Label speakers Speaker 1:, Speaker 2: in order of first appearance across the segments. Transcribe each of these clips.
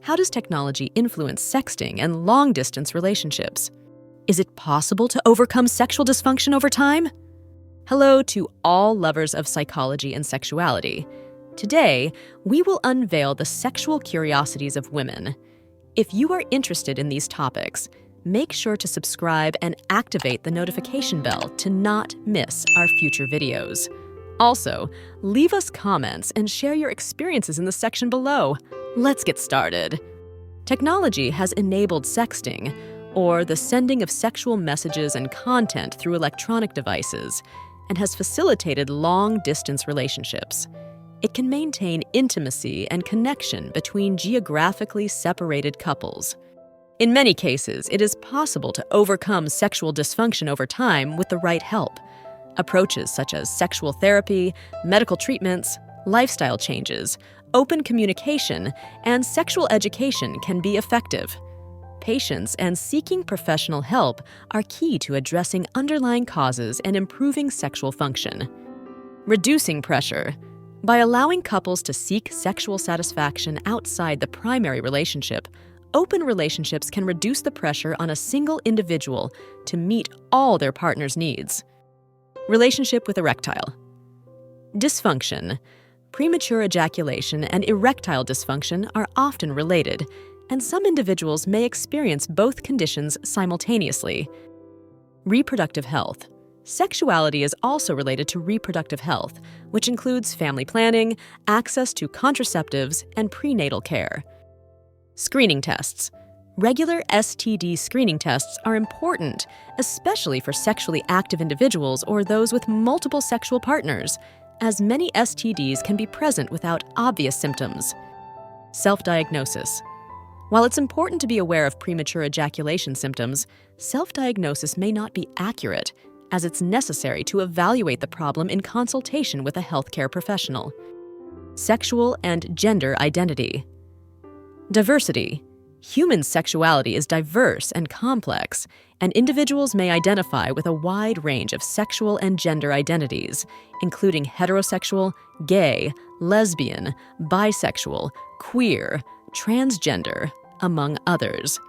Speaker 1: How does technology influence sexting and long-distance relationships? Is it possible to overcome sexual dysfunction over time? Hello to all lovers of psychology and sexuality. Today, we will unveil the sexual curiosities of women. If you are interested in these topics, make sure to subscribe and activate the notification bell to not miss our future videos. Also, leave us comments and share your experiences in the section below. Let's get started. Technology has enabled sexting, or the sending of sexual messages and content through electronic devices, and has facilitated long-distance relationships. It can maintain intimacy and connection between geographically separated couples. In many cases, it is possible to overcome sexual dysfunction over time with the right help. Approaches such as sexual therapy, medical treatments, lifestyle changes, open communication, and sexual education can be effective. Patience and seeking professional help are key to addressing underlying causes and improving sexual function. Reducing pressure. By allowing couples to seek sexual satisfaction outside the primary relationship, open relationships can reduce the pressure on a single individual to meet all their partner's needs. Relationship with erectile dysfunction. Premature ejaculation and erectile dysfunction are often related, and some individuals may experience both conditions simultaneously. Reproductive health. Sexuality is also related to reproductive health, which includes family planning, access to contraceptives, and prenatal care. Screening tests. Regular STD screening tests are important, especially for sexually active individuals or those with multiple sexual partners, as many STDs can be present without obvious symptoms. Self-diagnosis. While it's important to be aware of premature ejaculation symptoms, self-diagnosis may not be accurate, as it's necessary to evaluate the problem in consultation with a healthcare professional. Sexual and gender identity. Diversity. Human sexuality is diverse and complex, and individuals may identify with a wide range of sexual and gender identities, including heterosexual, gay, lesbian, bisexual, queer, transgender, among others.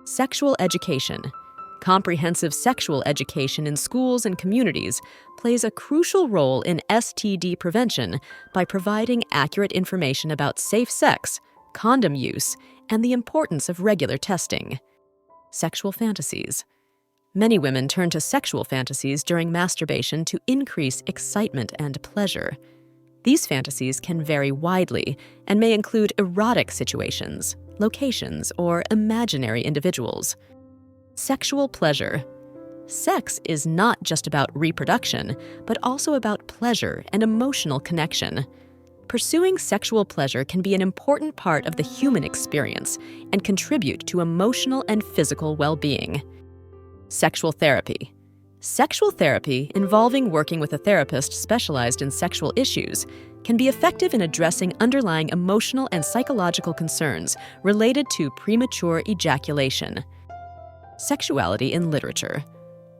Speaker 1: Sexual education. Comprehensive sexual education in schools and communities plays a crucial role in STD prevention by providing accurate information about safe sex, condom use, and the importance of regular testing. Sexual fantasies. Many women turn to sexual fantasies during masturbation to increase excitement and pleasure. These fantasies can vary widely and may include erotic situations, locations, or imaginary individuals. Sexual pleasure. Sex is not just about reproduction, but also about pleasure and emotional connection. Pursuing sexual pleasure can be an important part of the human experience and contribute to emotional and physical well-being. Sexual therapy. Sexual therapy, involving working with a therapist specialized in sexual issues, can be effective in addressing underlying emotional and psychological concerns related to premature ejaculation. Sexuality in literature.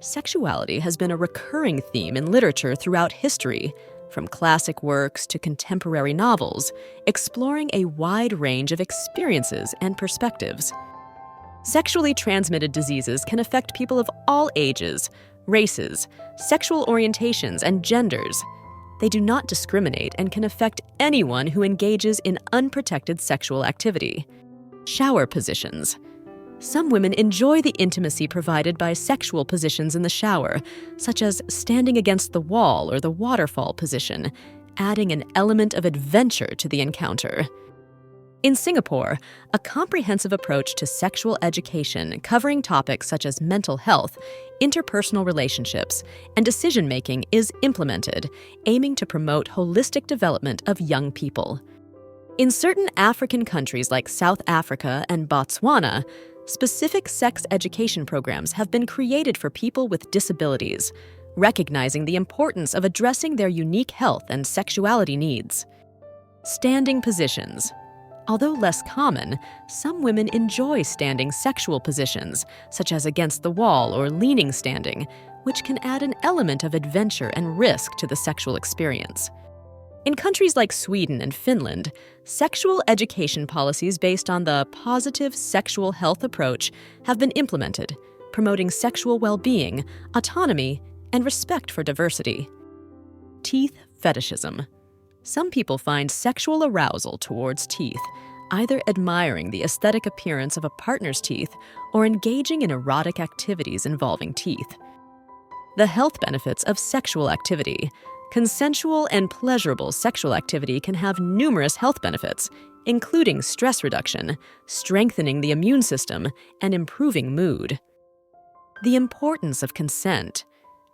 Speaker 1: Sexuality has been a recurring theme in literature throughout history, from classic works to contemporary novels, exploring a wide range of experiences and perspectives. Sexually transmitted diseases can affect people of all ages, races, sexual orientations, and genders. They do not discriminate and can affect anyone who engages in unprotected sexual activity. Shower positions. Some women enjoy the intimacy provided by sexual positions in the shower, such as standing against the wall or the waterfall position, adding an element of adventure to the encounter. In Singapore, a comprehensive approach to sexual education covering topics such as mental health, interpersonal relationships, and decision-making is implemented, aiming to promote holistic development of young people. In certain African countries like South Africa and Botswana, specific sex education programs have been created for people with disabilities, recognizing the importance of addressing their unique health and sexuality needs. Standing positions. Although less common, some women enjoy standing sexual positions, such as against the wall or leaning standing, which can add an element of adventure and risk to the sexual experience. In countries like Sweden and Finland, sexual education policies based on the positive sexual health approach have been implemented, promoting sexual well-being, autonomy, and respect for diversity. Teeth fetishism. Some people find sexual arousal towards teeth, either admiring the aesthetic appearance of a partner's teeth or engaging in erotic activities involving teeth. The health benefits of sexual activity. Consensual and pleasurable sexual activity can have numerous health benefits, including stress reduction, strengthening the immune system, and improving mood. The importance of consent.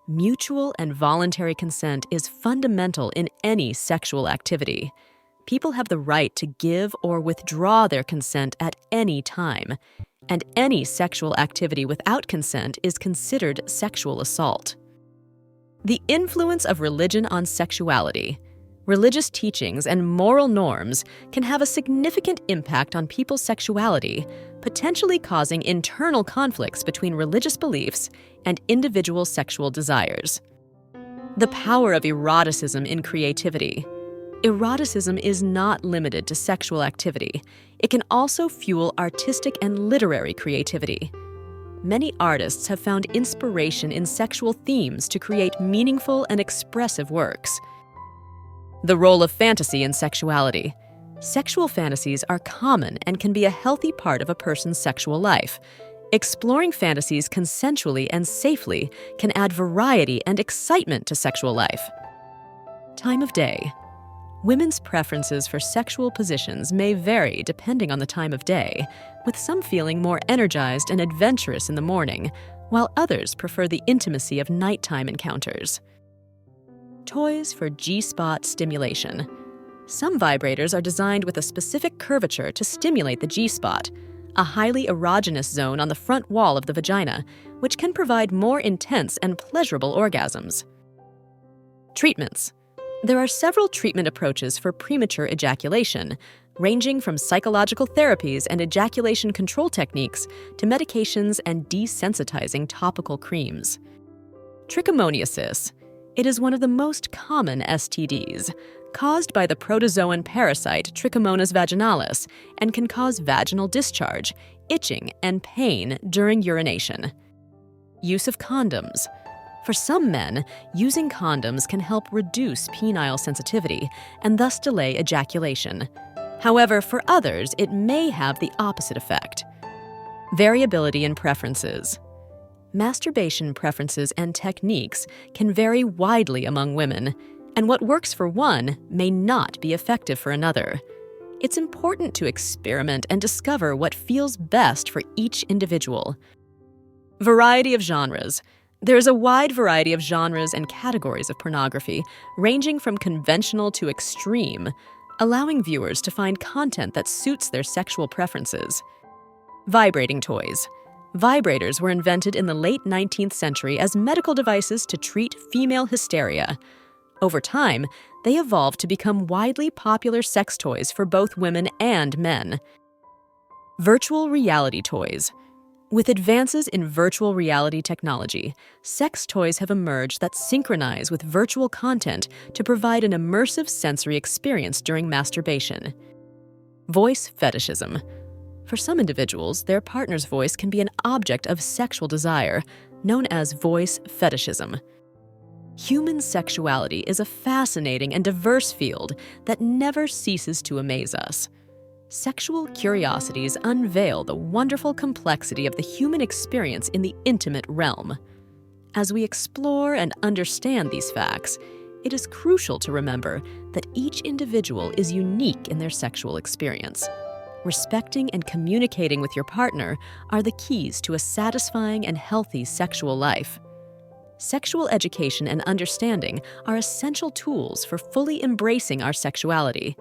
Speaker 1: Mutual and voluntary consent is fundamental in any sexual activity. People have the right to give or withdraw their consent at any time, and any sexual activity without consent is considered sexual assault. The influence of religion on sexuality. Religious teachings and moral norms can have a significant impact on people's sexuality, potentially causing internal conflicts between religious beliefs and individual sexual desires. The power of eroticism in creativity. Eroticism is not limited to sexual activity. It can also fuel artistic and literary creativity. Many artists have found inspiration in sexual themes to create meaningful and expressive works. The role of fantasy in sexuality. Sexual fantasies are common and can be a healthy part of a person's sexual life. Exploring fantasies consensually and safely can add variety and excitement to sexual life. Time of day. Women's preferences for sexual positions may vary depending on the time of day, with some feeling more energized and adventurous in the morning, while others prefer the intimacy of nighttime encounters. Toys for G-spot stimulation. Some vibrators are designed with a specific curvature to stimulate the G-spot, a highly erogenous zone on the front wall of the vagina, which can provide more intense and pleasurable orgasms. Treatments. There are several treatment approaches for premature ejaculation, ranging from psychological therapies and ejaculation control techniques to medications and desensitizing topical creams. Trichomoniasis. It is one of the most common STDs, caused by the protozoan parasite Trichomonas vaginalis, and can cause vaginal discharge, itching, and pain during urination. Use of condoms. For some men, using condoms can help reduce penile sensitivity and thus delay ejaculation. However, for others, it may have the opposite effect. Variability in preferences. Masturbation preferences and techniques can vary widely among women, and what works for one may not be effective for another. It's important to experiment and discover what feels best for each individual. Variety of genres. There is a wide variety of genres and categories of pornography, ranging from conventional to extreme, allowing viewers to find content that suits their sexual preferences. Vibrating toys. Vibrators were invented in the late 19th century as medical devices to treat female hysteria. Over time, they evolved to become widely popular sex toys for both women and men. Virtual reality toys. With advances in virtual reality technology, sex toys have emerged that synchronize with virtual content to provide an immersive sensory experience during masturbation. Voice fetishism. For some individuals, their partner's voice can be an object of sexual desire, known as voice fetishism. Human sexuality is a fascinating and diverse field that never ceases to amaze us. Sexual curiosities unveil the wonderful complexity of the human experience in the intimate realm. As we explore and understand these facts, it is crucial to remember that each individual is unique in their sexual experience. Respecting and communicating with your partner are the keys to a satisfying and healthy sexual life. Sexual education and understanding are essential tools for fully embracing our sexuality.